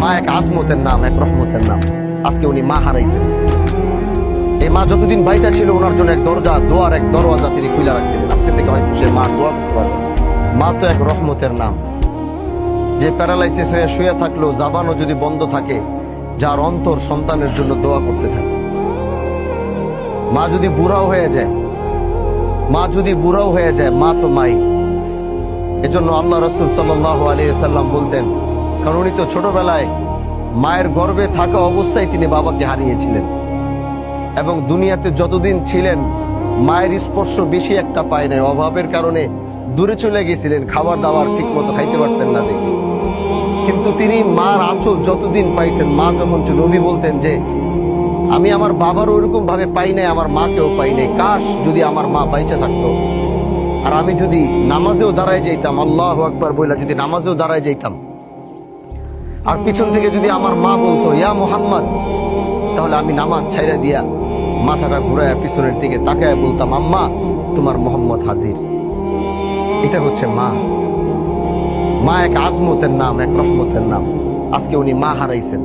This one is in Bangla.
মা এক আজমতের নাম, এক রহমতের নাম। আজকে উনি মা হারাইছেন। এই মা যতদিন বাইটা ছিল ওনার জন্য এক দরজা, দোয়ার এক দরওয়াজা তিনি খুলে রাখছিলেন। আজকে থেকে হয়তো সে মা দোয়া করতে পারবে। মা তো এক রহমতের নাম। যে প্যারালাইসিস হয়ে শুয়ে থাকলেও জাবানও যদি বন্ধ থাকে, যার অন্তর সন্তানের জন্য দোয়া করতে থাকে। মা যদি বুড়াও হয়ে যায়, মা তো মাই। এজন্য আল্লাহ রাসূল সাল্লাল্লাহু আলাইহি ওয়াসাল্লাম বলতেন, কারণ উনি তো ছোটবেলায় মায়ের গর্ভে থাকা অবস্থায় তিনি বাবাকে হারিয়েছিলেন এবং দুনিয়াতে যতদিন ছিলেন মায়ের স্পর্শ বেশি একটা পায় নাই। অভাবের কারণে দূরে চলে গেছিলেন, খাবার দাবার ঠিক মতো খাইতে পারতেন না দেখে। কিন্তু তিনি মার আঁচল যতদিন পাইছেন, মা যখন নবী বলতেন যে আমি আমার বাবার ওইরকম ভাবে পাই নাই, আমার মাকেও পাই নাই। কাশ যদি আমার মা বাইচা থাকতো, আর আমি যদি নামাজেও দাঁড়ায় যাইতাম, আল্লাহু আকবার বইলা যদি নামাজেও দাঁড়ায় যাইতাম, আর পিছন থেকে যদি আমার মা বলতো ইয়া মুহাম্মদ, তাহলে আমি নামাজ ছাইরা দিয়া মাথাটা ঘুরাইয়া পিছনের দিকে তাকায় বলতাম, আম্মা তোমার মোহাম্মদ হাজির। এটা হচ্ছে মা। মা এক আজমতের নাম, এক রহমতের নাম। আজকে উনি মা হারাইছেন।